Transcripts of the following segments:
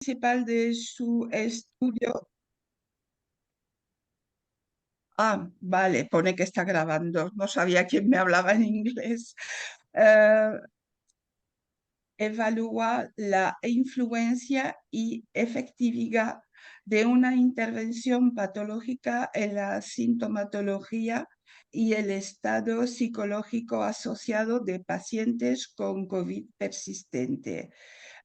Principal de su estudio. Vale, pone que está grabando. No sabía quién me hablaba en inglés. Eh, Evalúa la influencia y efectividad de una intervención patológica en la sintomatología y el estado psicológico asociado de pacientes con COVID persistente.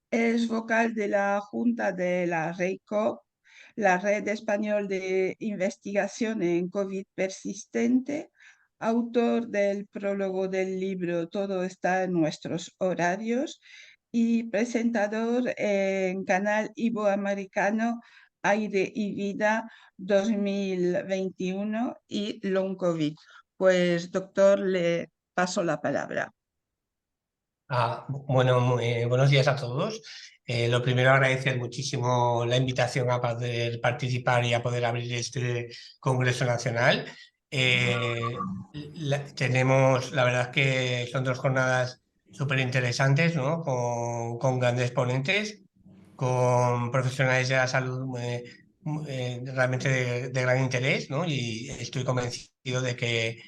Es vocal de la Junta de la REICO, la Red Español de Investigación en COVID persistente, autor del prólogo del libro Todo está en nuestros horarios y presentador en Canal Iberoamericano Aire y Vida 2021 y Long COVID. Pues, doctor, le paso la palabra. Bueno, buenos días a todos. Lo primero, agradecer muchísimo la invitación a poder participar y a poder abrir este Congreso Nacional. Tenemos, la verdad que son dos jornadas súper interesantes, ¿no? Con grandes ponentes, con profesionales de la salud realmente de gran interés, ¿no? Y estoy convencido de que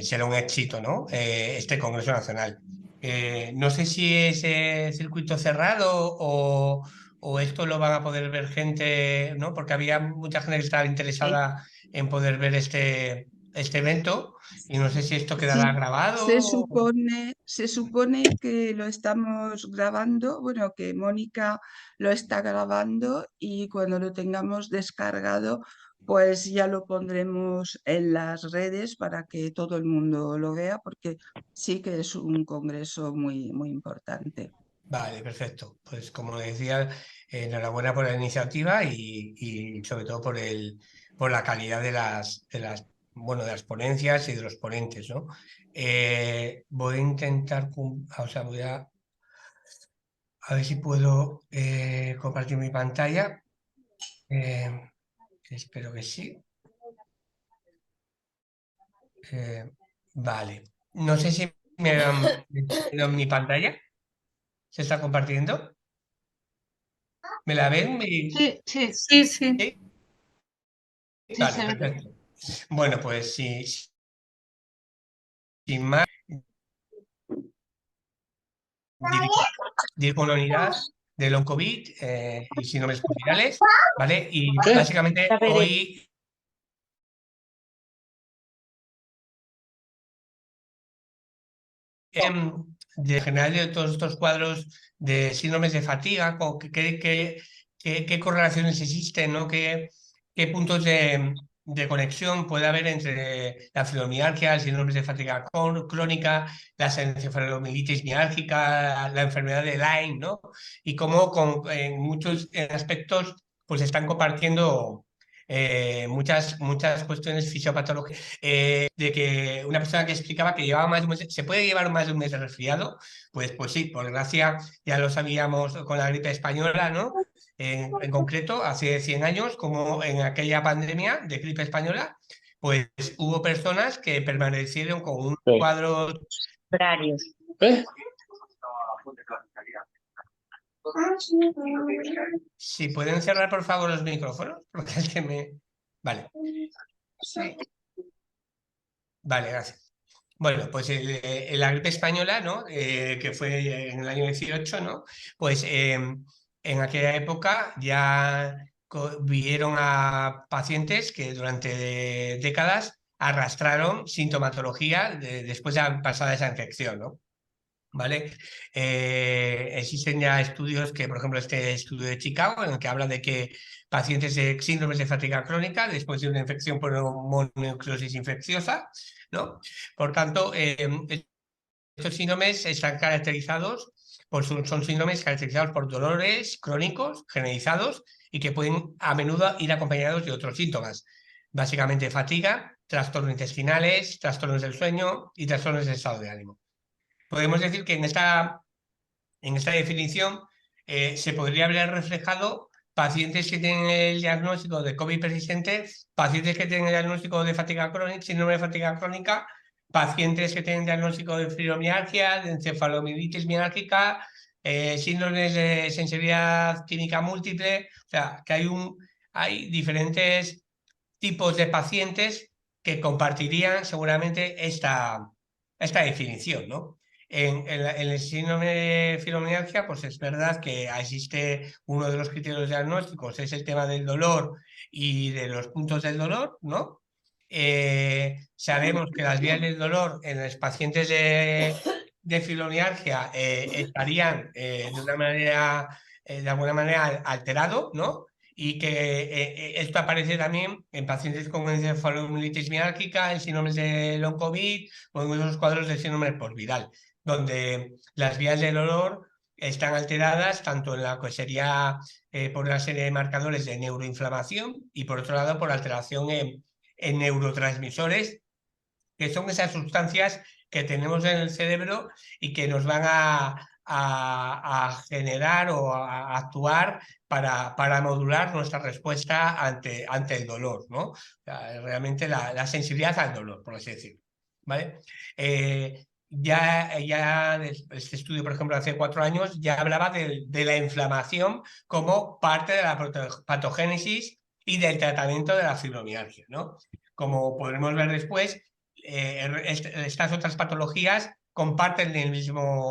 será un éxito, ¿no? Este Congreso Nacional. No sé si es circuito cerrado o esto lo van a poder ver gente, ¿no? Porque había mucha gente que estaba Sí. interesada en poder ver este evento y no sé si esto quedará Sí, grabado. se supone que lo estamos grabando, bueno, que Mónica lo está grabando y cuando lo tengamos descargado, pues ya lo pondremos en las redes para que todo el mundo lo vea, porque sí que es un congreso muy, muy importante. Vale, perfecto. Pues como decía, enhorabuena por la iniciativa y sobre todo por la calidad bueno, de las ponencias y de los ponentes, ¿no? Voy a intentar, o sea, voy a ver si puedo compartir mi pantalla. Eh, Espero que sí. Eh, vale. No sé si me mi pantalla. ¿Se está compartiendo? ¿Me la ven? Sí, sí, sí, sí, ¿Sí? sí Vale, se ve. perfecto. Bueno, pues sí, sin más, dirijo una unidad de long COVID y síndromes virales, ¿vale? Y básicamente Ya veré. hoy de general de todos estos cuadros de síndromes de fatiga, qué correlaciones existen, ¿no? ¿Qué puntos de conexión puede haber entre la fibromialgia, el síndrome de fatiga crónica, la encefalomelitis miálgica, la enfermedad de Lyme, ¿no? Y cómo en muchos aspectos pues están compartiendo muchas cuestiones fisiopatológicas de que una persona que explicaba que llevaba más de un mes, ¿se puede llevar más de un mes de resfriado? Pues sí, por desgracia ya lo sabíamos con la gripe española, ¿no? En concreto, hace 100 años, como en aquella pandemia de gripe española, pues hubo personas que permanecieron con un cuadro. Horarios. Si pueden cerrar, por favor, los micrófonos, porque es que Vale, Sí. vale, gracias. Bueno, pues la gripe española, ¿no? Que fue en el año 18, ¿no? Pues en aquella época ya vieron a pacientes que durante décadas arrastraron sintomatología después de pasada esa infección, ¿no? ¿Vale? Existen ya estudios que, por ejemplo, este estudio de Chicago, en el que habla de que pacientes de síndromes de fatiga crónica después de una infección por mononucleosis infecciosa, ¿no? Por tanto, estos síndromes están caracterizados son síndromes caracterizados por dolores crónicos generalizados y que pueden a menudo ir acompañados de otros síntomas, básicamente fatiga, trastornos intestinales, trastornos del sueño y trastornos del estado de ánimo. Podemos decir que en esta definición se podría haber reflejado pacientes que tienen el diagnóstico de COVID persistente, pacientes que tienen el diagnóstico de fatiga crónica, síndrome de fatiga crónica, pacientes que tienen diagnóstico de fibromialgia, de encefalomelitis miálgica, síndromes de sensibilidad química múltiple, o sea, que hay diferentes tipos de pacientes que compartirían seguramente esta definición, ¿no? En el síndrome de fibromialgia, pues es verdad que existe uno de los criterios diagnósticos, es el tema del dolor y de los puntos del dolor, ¿no? Sabemos que las vías del dolor en los pacientes de fibromialgia estarían de alguna manera alterado, ¿no? Y que esto aparece también en pacientes con encefalomielitis miálgica, en síndromes de long COVID o en otros cuadros de síndrome postviral, donde las vías del dolor están alteradas tanto en la que sería por una serie de marcadores de neuroinflamación y por otro lado por alteración en neurotransmisores, que son esas sustancias que tenemos en el cerebro y que nos van a generar o a actuar para modular nuestra respuesta ante el dolor, ¿no? O sea, realmente la sensibilidad al dolor, por así decirlo, ¿vale? Ya este estudio, por ejemplo, hace 4 años, ya hablaba de la inflamación como parte de la patogénesis y del tratamiento de la fibromialgia, ¿no? Como podremos ver después, estas otras patologías comparten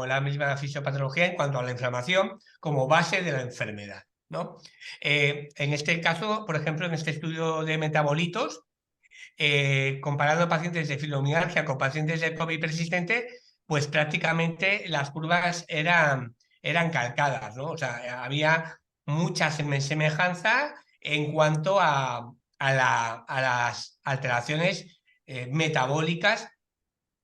la misma fisiopatología en cuanto a la inflamación como base de la enfermedad, ¿no? En este caso, por ejemplo, en este estudio de metabolitos, comparando pacientes de fibromialgia con pacientes de COVID persistente, pues prácticamente las curvas eran calcadas, ¿no? O sea, había mucha semejanza en cuanto a las alteraciones metabólicas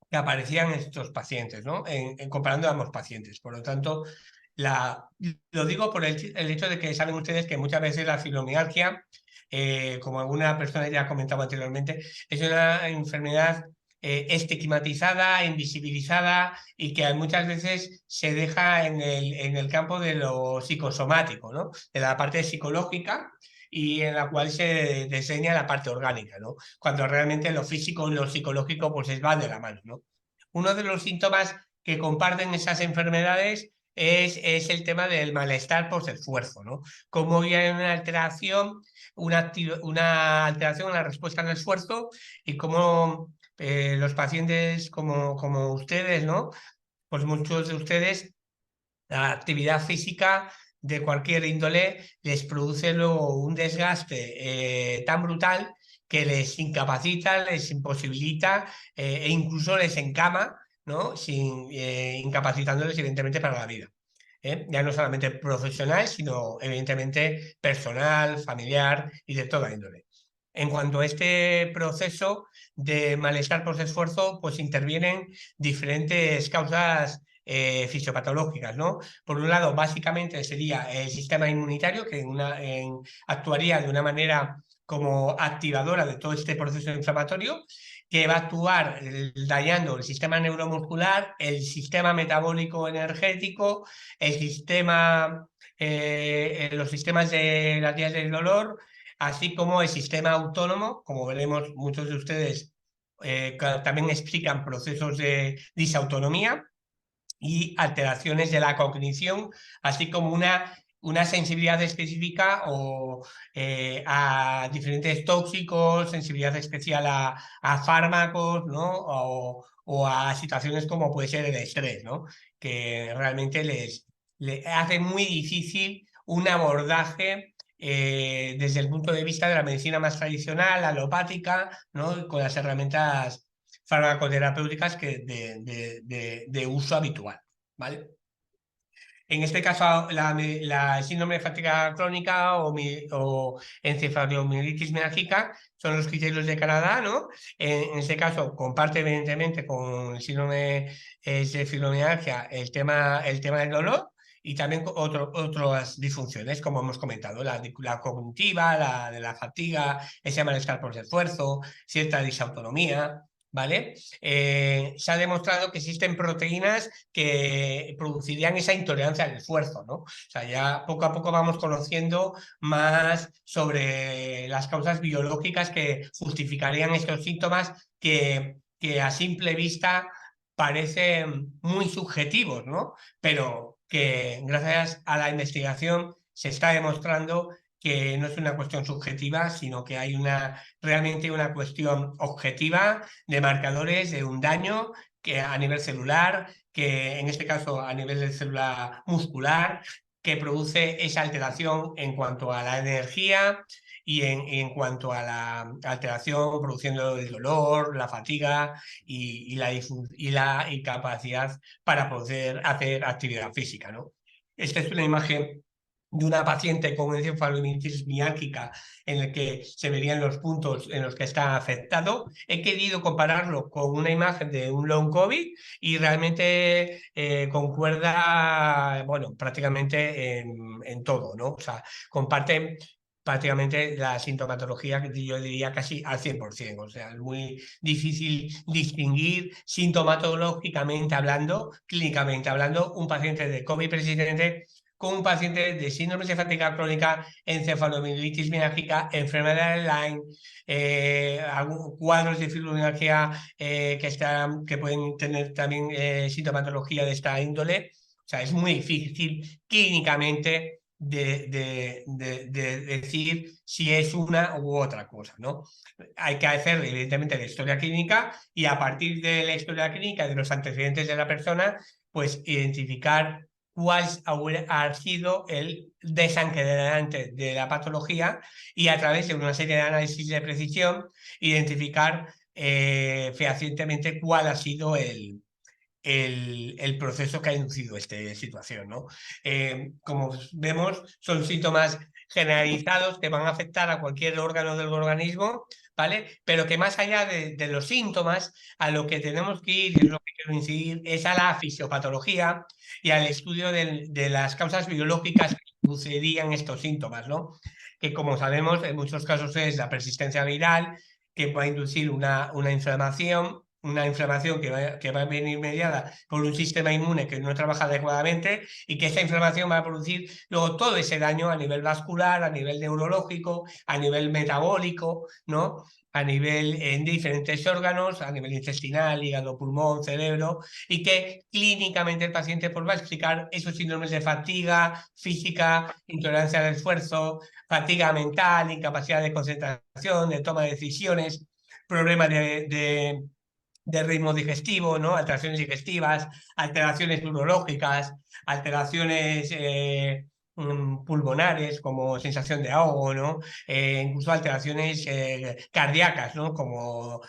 que aparecían en estos pacientes, ¿no? Comparando a ambos pacientes. Por lo tanto, lo digo por el hecho de que saben ustedes que muchas veces la fibromialgia, como alguna persona ya ha comentado anteriormente, es una enfermedad estigmatizada, invisibilizada y que muchas veces se deja en el campo de lo psicosomático, ¿no? De la parte psicológica, y en la cual se diseña la parte orgánica, ¿no? Cuando realmente lo físico y lo psicológico pues va de la mano, ¿no? Uno de los síntomas que comparten esas enfermedades es el tema del malestar post-esfuerzo, ¿no? Como hay una alteración, una alteración en la respuesta al esfuerzo y cómo los pacientes como ustedes, ¿no? Pues muchos de ustedes, la actividad física de cualquier índole les produce luego un desgaste tan brutal que les incapacita, les imposibilita e incluso les encama, ¿no? Incapacitándoles evidentemente para la vida. Ya no solamente profesional, sino evidentemente personal, familiar y de toda índole. En cuanto a este proceso de malestar post-esfuerzo, pues intervienen diferentes causas fisiopatológicas, ¿no? Por un lado, básicamente sería el sistema inmunitario, que actuaría de una manera como activadora de todo este proceso inflamatorio, que va a actuar dañando el sistema neuromuscular, el sistema metabólico energético, los sistemas de las vías del dolor, así como el sistema autónomo. Como veremos, muchos de ustedes también explican procesos de disautonomía y alteraciones de la cognición, así como una sensibilidad específica a diferentes tóxicos, sensibilidad especial a fármacos, ¿no? O a situaciones como puede ser el estrés, ¿no? Que realmente les hace muy difícil un abordaje desde el punto de vista de la medicina más tradicional, alopática, ¿no? Con las herramientas farmacoterapéuticas de uso habitual, ¿vale? En este caso, el síndrome de fatiga crónica o encefalomielitis miálgica son los criterios de Canadá, ¿no? En este caso, comparte evidentemente con el síndrome de fibromialgia el tema del dolor y también otras disfunciones, como hemos comentado, la cognitiva, la de la fatiga, ese malestar por esfuerzo, cierta disautonomía, ¿vale? Se ha demostrado que existen proteínas que producirían esa intolerancia al esfuerzo, ¿no? O sea, ya poco a poco vamos conociendo más sobre las causas biológicas que justificarían estos síntomas que a simple vista parecen muy subjetivos, ¿no? Pero que gracias a la investigación se está demostrando que no es una cuestión subjetiva, sino que hay realmente una cuestión objetiva de marcadores de un daño que a nivel celular, que en este caso a nivel de célula muscular, que produce esa alteración en cuanto a la energía y en cuanto a la alteración produciendo el dolor, la fatiga y la incapacidad para poder hacer actividad física, ¿no? Esta es una imagen de una paciente con encefalomielitis miálgica en el que se verían los puntos en los que está afectado. He querido compararlo con una imagen de un long COVID y realmente concuerda, bueno, prácticamente en todo, ¿no? O sea, comparten prácticamente la sintomatología que yo diría casi al 100%, o sea, es muy difícil distinguir sintomatológicamente hablando, clínicamente hablando, un paciente de COVID persistente con un paciente de síndrome de fatiga crónica, encefalomielitis miálgica, enfermedad de Lyme, cuadros de fibromialgia que pueden tener también sintomatología de esta índole. O sea, es muy difícil clínicamente de decir si es una u otra cosa, ¿no? Hay que hacer, evidentemente, la historia clínica y a partir de la historia clínica, de los antecedentes de la persona, pues identificar cuál ha sido el desencadenante de la patología y a través de una serie de análisis de precisión identificar fehacientemente cuál ha sido el proceso que ha inducido esta situación, ¿no? Como vemos, son síntomas generalizados que van a afectar a cualquier órgano del organismo, ¿vale? Pero que más allá de los síntomas, a lo que tenemos que ir, y es lo que quiero incidir, es a la fisiopatología y al estudio de las causas biológicas que inducirían estos síntomas, ¿no? Que como sabemos, en muchos casos es la persistencia viral, que va a inducir una inflamación que va a venir mediada por un sistema inmune que no trabaja adecuadamente y que esta inflamación va a producir luego todo ese daño a nivel vascular, a nivel neurológico, a nivel metabólico, ¿no? A nivel en diferentes órganos, a nivel intestinal, hígado, pulmón, cerebro, y que clínicamente el paciente pues, va a explicar esos síndromes de fatiga física, intolerancia al esfuerzo, fatiga mental, incapacidad de concentración, de toma de decisiones, problemas de ritmo digestivo, ¿no? Alteraciones digestivas, alteraciones neurológicas, alteraciones pulmonares como sensación de ahogo, ¿no? Incluso alteraciones cardíacas, ¿no? Como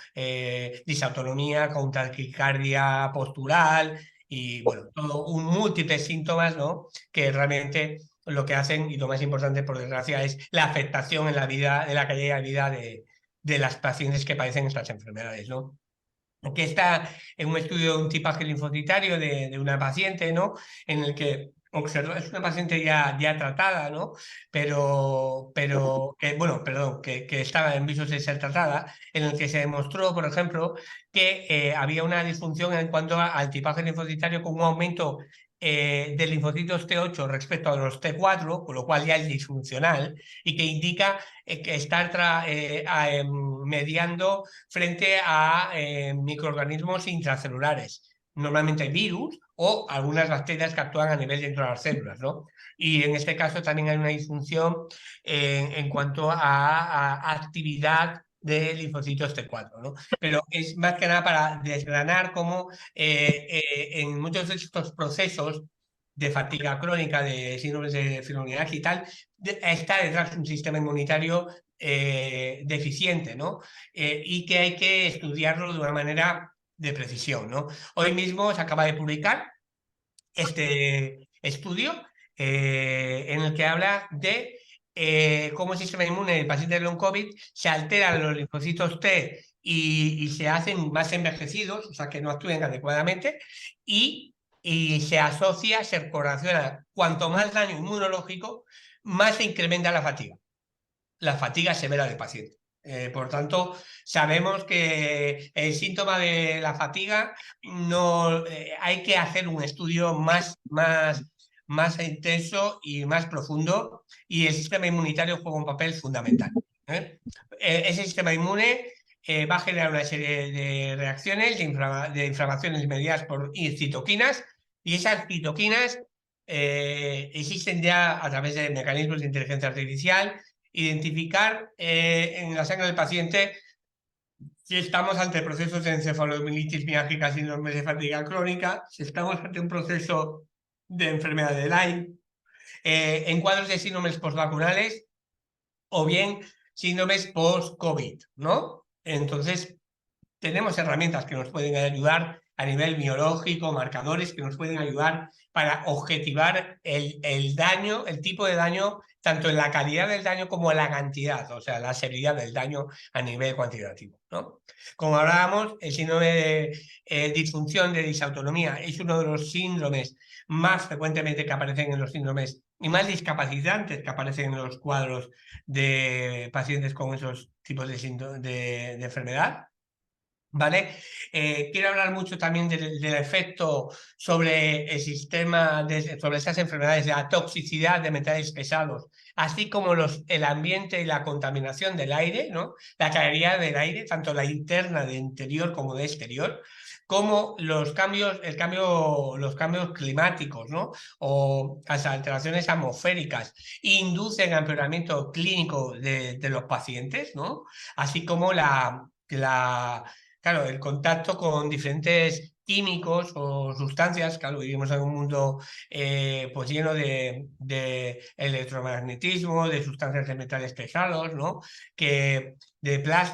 disautonomía con taquicardia postural y, bueno, todo un múltiples síntomas, ¿no? Que realmente lo que hacen, y lo más importante, por desgracia, es la afectación en la vida, en la calidad de vida de las pacientes que padecen estas enfermedades, ¿no? Que está en un estudio de un tipaje linfocitario de una paciente, ¿no? En el que observó, es una paciente ya tratada, ¿no? Pero bueno, perdón, que estaba en visos de ser tratada, en el que se demostró, por ejemplo, que había una disfunción en cuanto al tipaje linfocitario con un aumento de linfocitos T8 respecto a los T4, con lo cual ya es disfuncional, y que indica que está mediando frente a microorganismos intracelulares, normalmente virus o algunas bacterias que actúan a nivel dentro de las células, ¿no? Y en este caso también hay una disfunción en cuanto a actividad de linfocitos T4, ¿no? Pero es más que nada para desgranar cómo en muchos de estos procesos de fatiga crónica, de síndromes de fibromialgia y tal, está detrás un sistema inmunitario deficiente, ¿no? Y que hay que estudiarlo de una manera de precisión, ¿no? Hoy mismo se acaba de publicar este estudio en el que habla de cómo el sistema inmune del paciente de long COVID se alteran los linfocitos T y se hacen más envejecidos, o sea que no actúen adecuadamente, y se asocia, se correlaciona, cuanto más daño inmunológico, más se incrementa la fatiga severa del paciente. Por tanto, sabemos que el síntoma de la fatiga no hay que hacer un estudio más intenso y más profundo, y el sistema inmunitario juega un papel fundamental. Ese sistema inmune va a generar una serie de reacciones de inflamaciones mediadas por citoquinas, y esas citoquinas existen ya, a través de mecanismos de inteligencia artificial, identificar en la sangre del paciente si estamos ante procesos de encefalomielitis miálgica, síndrome de fatiga crónica, si estamos ante un proceso de enfermedad de Lyme, en cuadros de síndromes postvacunales o bien síndromes post-COVID, ¿no? Entonces, tenemos herramientas que nos pueden ayudar a nivel biológico, marcadores que nos pueden ayudar para objetivar el daño, el tipo de daño, tanto en la calidad del daño como en la cantidad, o sea, la severidad del daño a nivel cuantitativo, ¿no? Como hablábamos, el síndrome de disfunción de disautonomía es uno de los síndromes más frecuentemente que aparecen en los síndromes y más discapacitantes que aparecen en los cuadros de pacientes con esos tipos de enfermedad. ¿Vale? Quiero hablar mucho también del efecto sobre el sistema, sobre esas enfermedades, de la toxicidad de metales pesados, así como el ambiente y la contaminación del aire, ¿no? La calidad del aire, tanto la interna de interior como de exterior, como los cambios climáticos, ¿no? O las alteraciones atmosféricas inducen empeoramiento clínico de los pacientes, ¿no? Así como claro, el contacto con diferentes químicos o sustancias, claro, vivimos en un mundo pues lleno de electromagnetismo, de sustancias de metales pesados, ¿no? De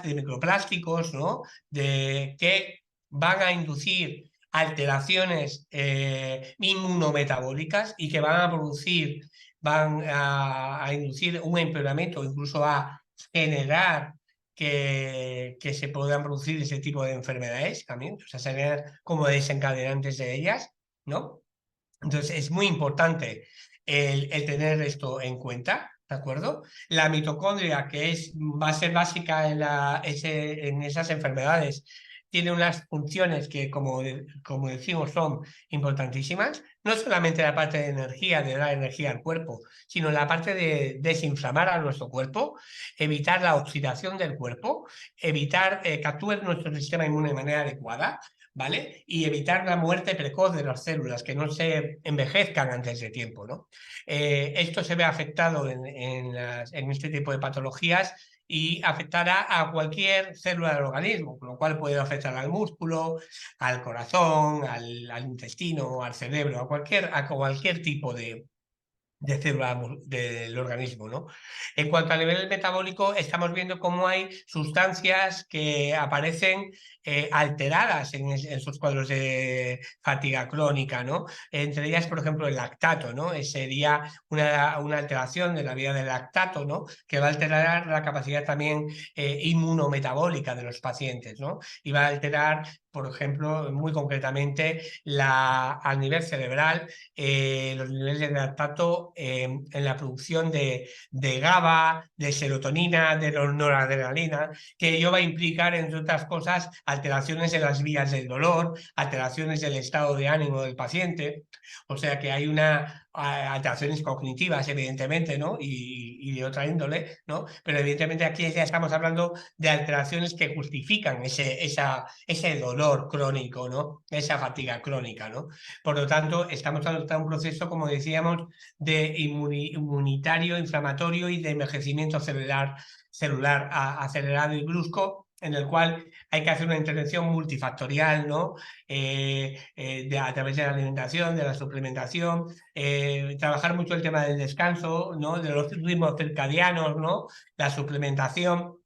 microplásticos, ¿no? Que van a inducir alteraciones inmunometabólicas y que van a inducir un empeoramiento, incluso a generar que se puedan producir ese tipo de enfermedades también, o sea, serían como desencadenantes de ellas, ¿no? Entonces es muy importante el tener esto en cuenta, ¿de acuerdo? La mitocondria, va a ser básica en esas enfermedades, tiene unas funciones que, como decimos, son importantísimas. No solamente la parte de energía, de dar energía al cuerpo, sino la parte de desinflamar a nuestro cuerpo, evitar la oxidación del cuerpo, evitar que actúe nuestro sistema inmune de manera adecuada, ¿vale? Y evitar la muerte precoz de las células, que no se envejezcan antes de tiempo, ¿no? Esto se ve afectado en este tipo de patologías y afectará a cualquier célula del organismo, con lo cual puede afectar al músculo, al corazón, al intestino, al cerebro, a cualquier tipo de célula del organismo, ¿no? En cuanto a nivel metabólico, estamos viendo cómo hay sustancias que aparecen alteradas en esos cuadros de fatiga crónica, ¿no? Entre ellas, por ejemplo, el lactato, ¿no? Sería una alteración de la vía del lactato, ¿no? Que va a alterar la capacidad también inmunometabólica de los pacientes, ¿no? Y va a alterar, por ejemplo, muy concretamente, a nivel cerebral, los niveles de lactato en la producción de GABA, de serotonina, de noradrenalina, que ello va a implicar, entre otras cosas, alteraciones en las vías del dolor, alteraciones del estado de ánimo del paciente. O sea que hay alteraciones cognitivas, evidentemente, ¿no? Y de otra índole, ¿no? Pero evidentemente aquí ya estamos hablando de alteraciones que justifican ese dolor crónico, ¿no? Esa fatiga crónica, ¿no? Por lo tanto, estamos ante un proceso, como decíamos, de inmunitario, inflamatorio y de envejecimiento celular acelerado y brusco, en el cual hay que hacer una intervención multifactorial, ¿no? A través de la alimentación, de la suplementación, trabajar mucho el tema del descanso, ¿no? De los ritmos circadianos, ¿no? La suplementación,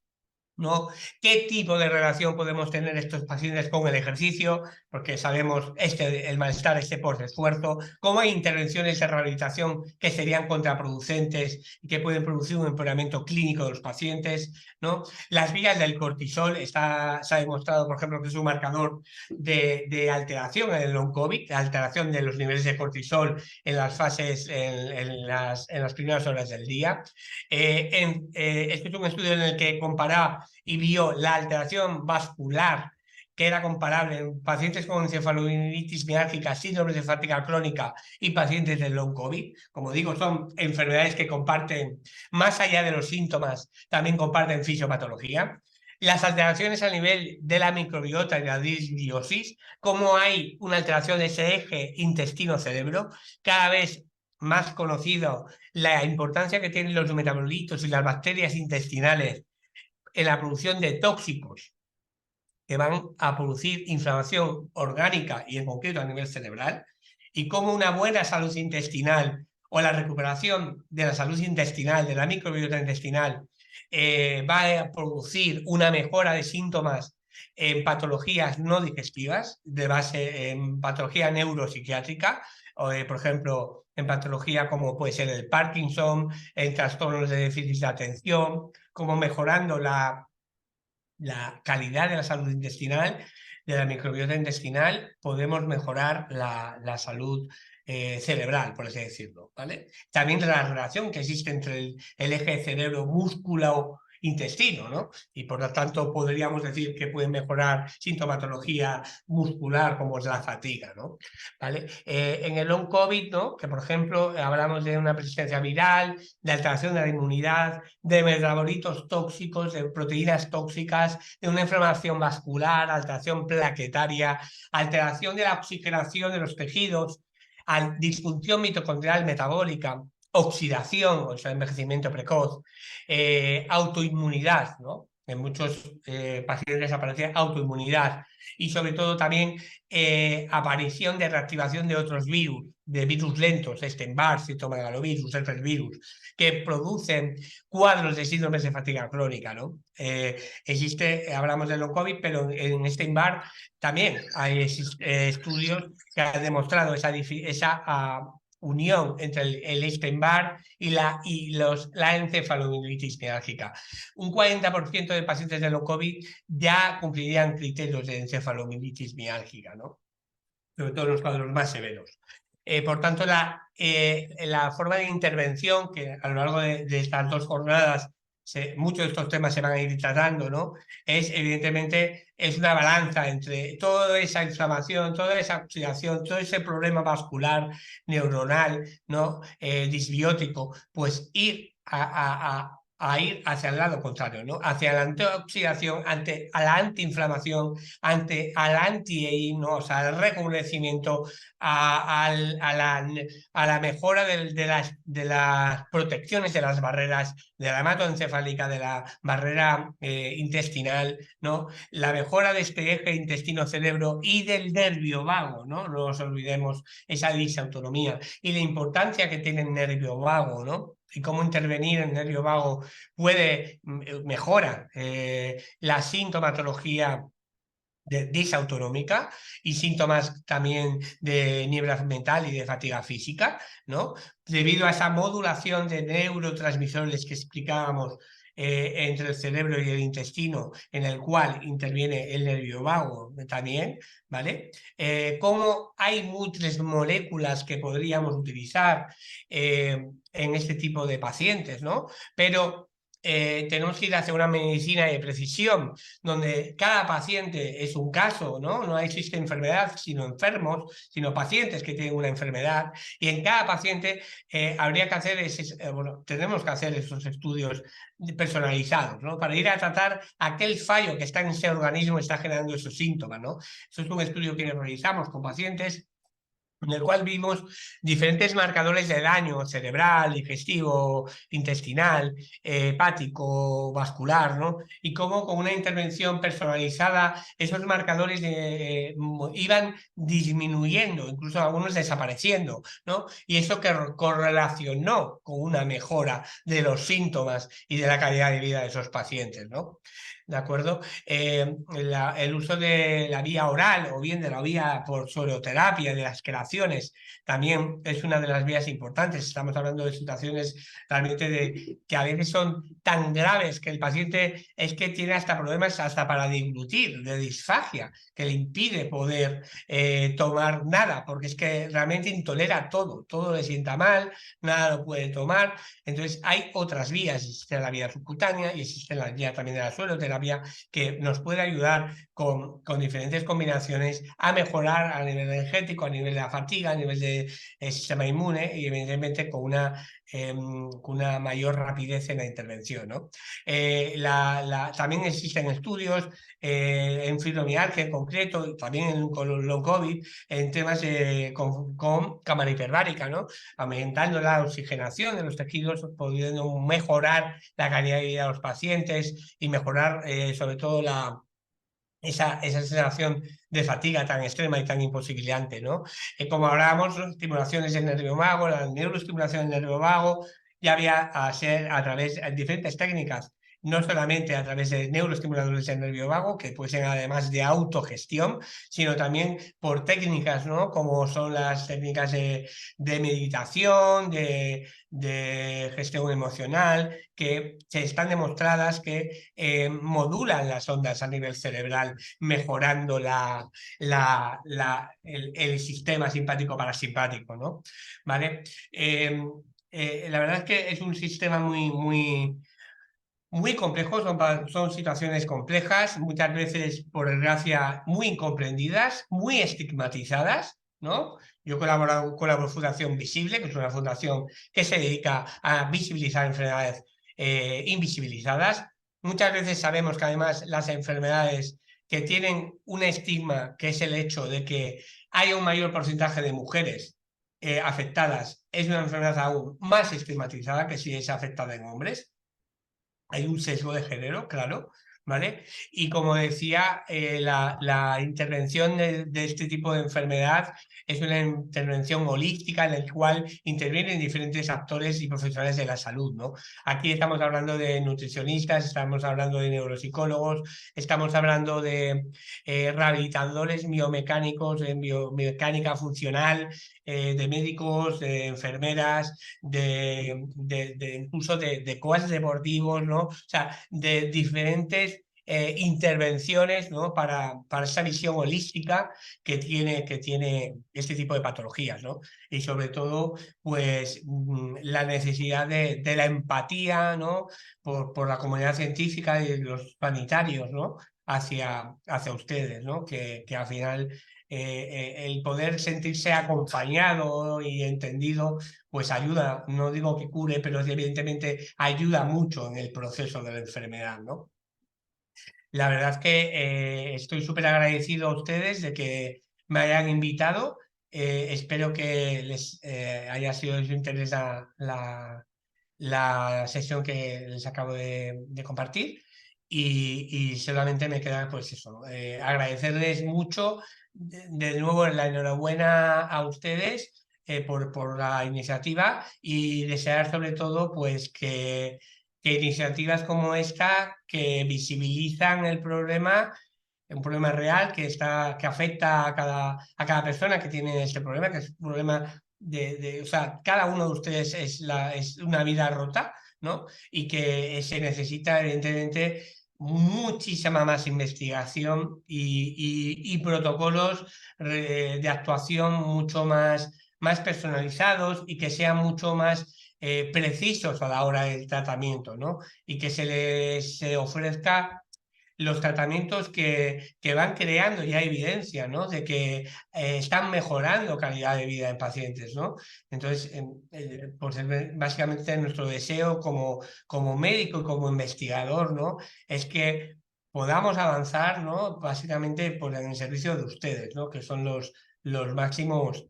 ¿no? ¿Qué tipo de relación podemos tener estos pacientes con el ejercicio? Porque sabemos el malestar por esfuerzo, cómo hay intervenciones de rehabilitación que serían contraproducentes y que pueden producir un empeoramiento clínico de los pacientes, ¿no? Las vías del cortisol, se ha demostrado, por ejemplo, que es un marcador de alteración en el long COVID, de alteración de los niveles de cortisol en las fases, en las primeras horas del día. Este es un estudio en el que comparaba y vio la alteración vascular que era comparable en pacientes con encefalomielitis miálgica, síndromes de fatiga crónica y pacientes del long COVID. Como digo, son enfermedades que comparten, más allá de los síntomas, también comparten fisiopatología. Las alteraciones a nivel de la microbiota y la disbiosis, cómo hay una alteración de ese eje intestino-cerebro, cada vez más conocido la importancia que tienen los metabolitos y las bacterias intestinales en la producción de tóxicos que van a producir inflamación orgánica y en concreto a nivel cerebral, y cómo una buena salud intestinal o la recuperación de la salud intestinal, de la microbiota intestinal, va a producir una mejora de síntomas en patologías no digestivas, de base en patología neuropsiquiátrica, o, por ejemplo, en patología como puede ser el Parkinson, en trastornos de déficit de atención, como mejorando la calidad de la salud intestinal, de la microbiota intestinal, podemos mejorar la salud cerebral, por así decirlo, ¿vale? También la relación que existe entre el eje cerebro-músculo-intestino, ¿no? Y por lo tanto podríamos decir que puede mejorar sintomatología muscular como es la fatiga, ¿no? ¿Vale? En el long COVID, ¿no? Que por ejemplo hablamos de una persistencia viral, de alteración de la inmunidad, de metabolitos tóxicos, de proteínas tóxicas, de una inflamación vascular, alteración plaquetaria, alteración de la oxigenación de los tejidos, disfunción mitocondrial metabólica, oxidación, o sea, envejecimiento precoz, autoinmunidad, ¿no? En muchos pacientes aparece autoinmunidad y sobre todo también aparición de reactivación de otros virus, de virus lentos, Epstein-Barr, citomegalovirus, herpes virus, que producen cuadros de síndromes de fatiga crónica, ¿no? Hablamos de long COVID, pero en Epstein-Barr también hay estudios que han demostrado esa unión entre el Epstein-Barr y la encefalomielitis miálgica. Un 40% de pacientes de long COVID ya cumplirían criterios de encefalomielitis miálgica, ¿no? Sobre todo en los cuadros más severos. Por tanto, la forma de intervención, que a lo largo de estas 2 jornadas muchos de estos temas se van a ir tratando, ¿no? Evidentemente, es una balanza entre toda esa inflamación, toda esa oxidación, todo ese problema vascular, neuronal, ¿no? Disbiótico, pues ir a ir hacia el lado contrario, ¿no? Hacia la antioxidación, a la antiinflamación, a la anti-aging, ¿no? O sea, al rejuvenecimiento, a la mejora de las protecciones de las barreras, de la hematoencefálica, de la barrera intestinal, ¿no? La mejora de este eje intestino-cerebro y del nervio vago, ¿no? No nos olvidemos esa disautonomía y la importancia que tiene el nervio vago, ¿no? Y cómo intervenir en el nervio vago mejora la sintomatología disautonómica y síntomas también de niebla mental y de fatiga física, ¿no? Debido a esa modulación de neurotransmisores que explicábamos entre el cerebro y el intestino, en el cual interviene el nervio vago también, ¿vale? Cómo hay múltiples moléculas que podríamos utilizar en este tipo de pacientes, ¿no? Pero tenemos que ir hacia una medicina de precisión, donde cada paciente es un caso, ¿no? No existe enfermedad, sino enfermos, sino pacientes que tienen una enfermedad, y en cada paciente habría que hacer tenemos que hacer esos estudios personalizados, ¿no? Para ir a tratar aquel fallo que está en ese organismo y está generando esos síntomas, ¿no? Eso es un estudio que realizamos con pacientes en el cual vimos diferentes marcadores de daño cerebral, digestivo, intestinal, hepático, vascular, ¿no? Y cómo con una intervención personalizada esos marcadores iban disminuyendo, incluso algunos desapareciendo, ¿no? Y eso que correlacionó con una mejora de los síntomas y de la calidad de vida de esos pacientes, ¿no? ¿De acuerdo? El uso de la vía oral o bien de la vía por sueroterapia, de las quelaciones, también es una de las vías importantes. Estamos hablando de situaciones realmente que a veces son tan graves que el paciente es que tiene hasta problemas hasta para deglutir, de disfagia, que le impide poder tomar nada, porque es que realmente intolera todo le sienta mal, nada lo puede tomar. Entonces hay otras vías, existe la vía subcutánea y existe la vía también de la sueroterapia, que nos puede ayudar con diferentes combinaciones a mejorar a nivel energético, a nivel de la fatiga, a nivel de sistema inmune y evidentemente con una mayor rapidez en la intervención, ¿no? También existen estudios en fibromialgia en concreto, y también con los long COVID, en temas con cámara hiperbárica, ¿no? Aumentando la oxigenación de los tejidos, pudiendo mejorar la calidad de vida de los pacientes y mejorar sobre todo esa sensación de fatiga tan extrema y tan imposibilitante, ¿no? Como hablábamos, estimulaciones del nervio vago, la neuroestimulación del nervio vago, ya había a ser a través de diferentes técnicas, no solamente a través de neuroestimuladores del nervio vago, que pueden ser además de autogestión, sino también por técnicas, ¿no? Como son las técnicas de meditación, de gestión emocional, que se están demostradas que modulan las ondas a nivel cerebral, mejorando el sistema simpático parasimpático, ¿no? ¿Vale? La verdad es que es un sistema muy complejo, son situaciones complejas, muchas veces, por desgracia, muy incomprendidas, muy estigmatizadas, ¿no? Yo colaboro con la Fundación Visible, que es una fundación que se dedica a visibilizar enfermedades invisibilizadas. Muchas veces sabemos que además las enfermedades que tienen un estigma, que es el hecho de que hay un mayor porcentaje de mujeres afectadas, es una enfermedad aún más estigmatizada que si es afectada en hombres. Hay un sesgo de género, claro, ¿vale? Y como decía, la intervención de este tipo de enfermedad es una intervención holística en la cual intervienen diferentes actores y profesionales de la salud, ¿no? Aquí estamos hablando de nutricionistas, estamos hablando de neuropsicólogos, estamos hablando de rehabilitadores biomecánicos, de biomecánica funcional, de médicos, de enfermeras, incluso de coaches deportivos, ¿no? O sea, de diferentes intervenciones, ¿no? para esa visión holística que tiene este tipo de patologías, ¿no? Y sobre todo, pues, la necesidad de la empatía, ¿no? por la comunidad científica y los sanitarios, ¿no? hacia ustedes, ¿no? Que al final el poder sentirse acompañado y entendido, pues ayuda, no digo que cure, pero evidentemente ayuda mucho en el proceso de la enfermedad, ¿no? La verdad es que estoy súper agradecido a ustedes de que me hayan invitado. Espero que les haya sido de su interés la sesión que les acabo de compartir. Y solamente me queda pues eso, agradecerles mucho de nuevo la enhorabuena a ustedes por la iniciativa y desear sobre todo pues que iniciativas como esta que visibilizan el problema, un problema real que afecta a cada persona que tiene este problema, que es un problema o sea, cada uno de ustedes es una vida rota, ¿no? Y que se necesita, evidentemente, muchísima más investigación y protocolos de actuación mucho más personalizados y que sean mucho más precisos a la hora del tratamiento, ¿no? Y que se ofrezca los tratamientos que van creando ya evidencia, ¿no? De que están mejorando calidad de vida en pacientes, ¿no? Entonces, pues básicamente nuestro deseo como médico y como investigador, ¿no? Es que podamos avanzar, ¿no? Básicamente pues, en el servicio de ustedes, ¿no? Que son los máximos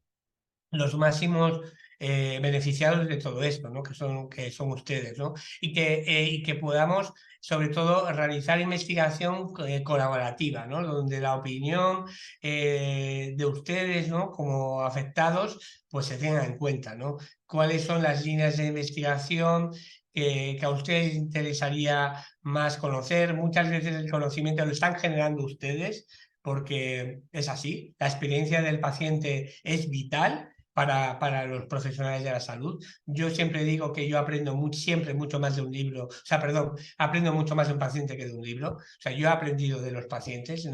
beneficiados de todo esto, ¿no? que son ustedes, ¿no? Y que podamos, sobre todo, realizar investigación colaborativa, ¿no? Donde la opinión de ustedes, ¿no? como afectados, pues se tenga en cuenta, ¿no? ¿Cuáles son las líneas de investigación que a ustedes les interesaría más conocer? Muchas veces el conocimiento lo están generando ustedes, porque es así, la experiencia del paciente es vital para los profesionales de la salud. Yo siempre digo que yo aprendo siempre mucho más de un libro, o sea, perdón, aprendo mucho más de un paciente que de un libro. O sea, yo he aprendido de los pacientes,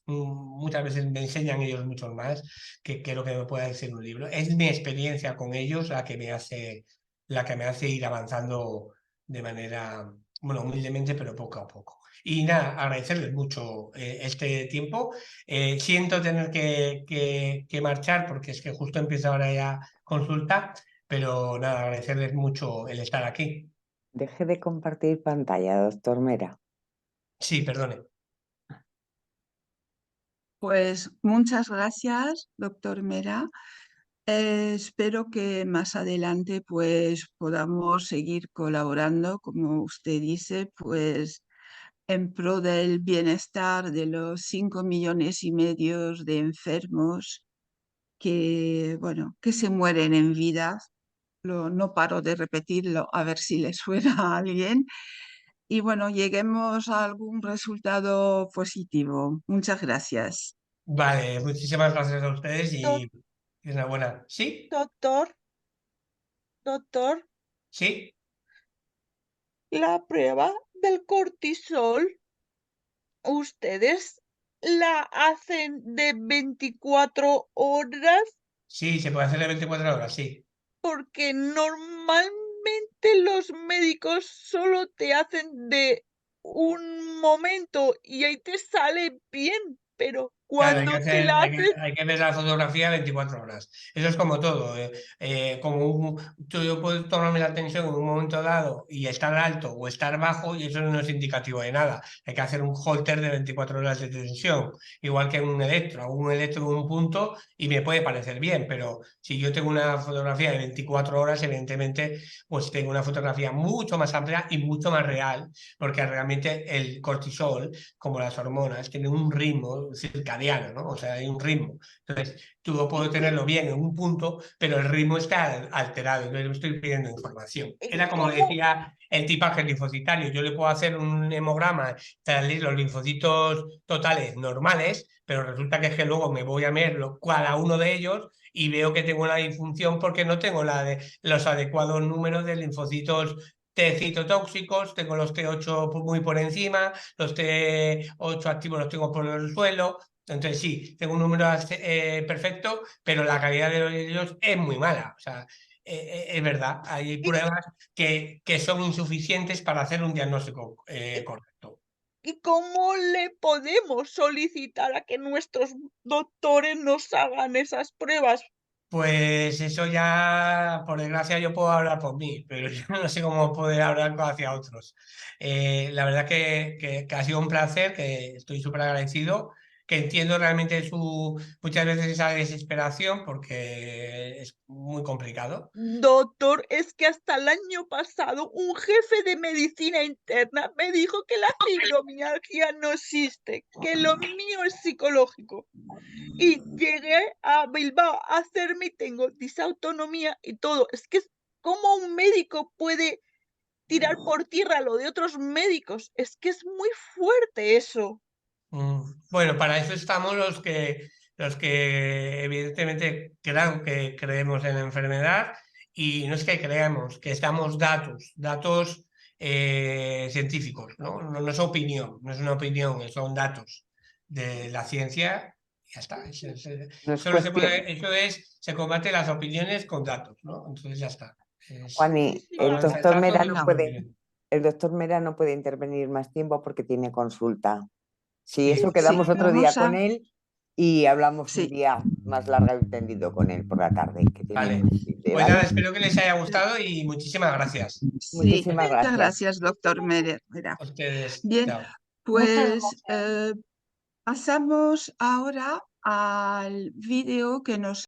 muchas veces me enseñan ellos mucho más que lo que me pueda decir un libro. Es mi experiencia con ellos la que me hace ir avanzando de manera bueno, humildemente, pero poco a poco. Y nada, agradecerles mucho este tiempo. Siento tener que marchar porque es que justo empieza ahora ya consulta, pero nada, agradecerles mucho el estar aquí. Deje de compartir pantalla, doctor Mera. Sí, perdone. Pues muchas gracias, doctor Mera. Espero que más adelante pues podamos seguir colaborando, como usted dice, pues en pro del bienestar de los 5,5 millones de enfermos que, bueno, que se mueren en vida. No paro de repetirlo, a ver si le suena a alguien. Y bueno, lleguemos a algún resultado positivo. Muchas gracias. Vale, muchísimas gracias a ustedes Doc- y enhorabuena. ¿Sí? Doctor, ¿Sí? la prueba del cortisol, ¿ustedes la hacen de 24 horas? Sí, se puede hacer de 24 horas, sí. Porque normalmente los médicos solo te hacen de un momento y ahí te sale bien, pero Claro, cuando te la haces, hay que ver la fotografía 24 horas. Eso es como todo. Yo puedo tomarme la tensión en un momento dado y estar alto o estar bajo y eso no es indicativo de nada. Hay que hacer un holter de 24 horas de tensión, igual que un electro. Hago un electro en un punto y me puede parecer bien, pero si yo tengo una fotografía de 24 horas, evidentemente, pues tengo una fotografía mucho más amplia y mucho más real, porque realmente el cortisol, como las hormonas, tienen un ritmo circadiano, ¿no? O sea, hay un ritmo. Entonces, tú puedo tenerlo bien en un punto, pero el ritmo está alterado. Entonces, me estoy pidiendo información. Era como ¿cómo? decía el tipaje linfocitario. Yo le puedo hacer un hemograma, salir los linfocitos totales normales, pero resulta que es que luego me voy a ver cada uno de ellos y veo que tengo una disfunción porque no tengo los adecuados números de linfocitos T citotóxicos, tengo los T8 muy por encima, los T8 activos los tengo por el suelo. Entonces sí, tengo un número perfecto, pero la calidad de ellos es muy mala. O sea, es verdad, hay pruebas que son insuficientes para hacer un diagnóstico correcto. ¿Y cómo le podemos solicitar a que nuestros doctores nos hagan esas pruebas? Pues eso ya, por desgracia, yo puedo hablar por mí, pero yo no sé cómo poder hablar hacia otros. La verdad que ha sido un placer, que estoy súper agradecido, que entiendo realmente muchas veces esa desesperación porque es muy complicado. Doctor, es que hasta el año pasado un jefe de medicina interna me dijo que la fibromialgia no existe, que lo mío es psicológico. Y llegué a Bilbao a hacerme y tengo disautonomía y todo. Es que ¿cómo un médico puede tirar por tierra lo de otros médicos? Es que es muy fuerte eso. Bueno, para eso estamos los que evidentemente creo que creemos en la enfermedad y no es que creamos, que estamos datos científicos, ¿no? No es opinión, no es una opinión, son datos de la ciencia y ya está. No es cuestión. Se combate las opiniones con datos, ¿no? Entonces ya está. Juani, Para los datos el doctor Mera no puede intervenir más tiempo porque tiene consulta. Si Sí. eso quedamos Sí, otro día vamos a... con él y hablamos un Sí, día más largo y tendido con él por la tarde, que tiene Vale. mucho sitio, Pues nada, ¿vale? espero que les haya gustado y muchísimas gracias. sí. Muchísimas Muchas gracias. gracias, doctor Mera. A ustedes. Bien, Chao. pues pasamos ahora al vídeo que nos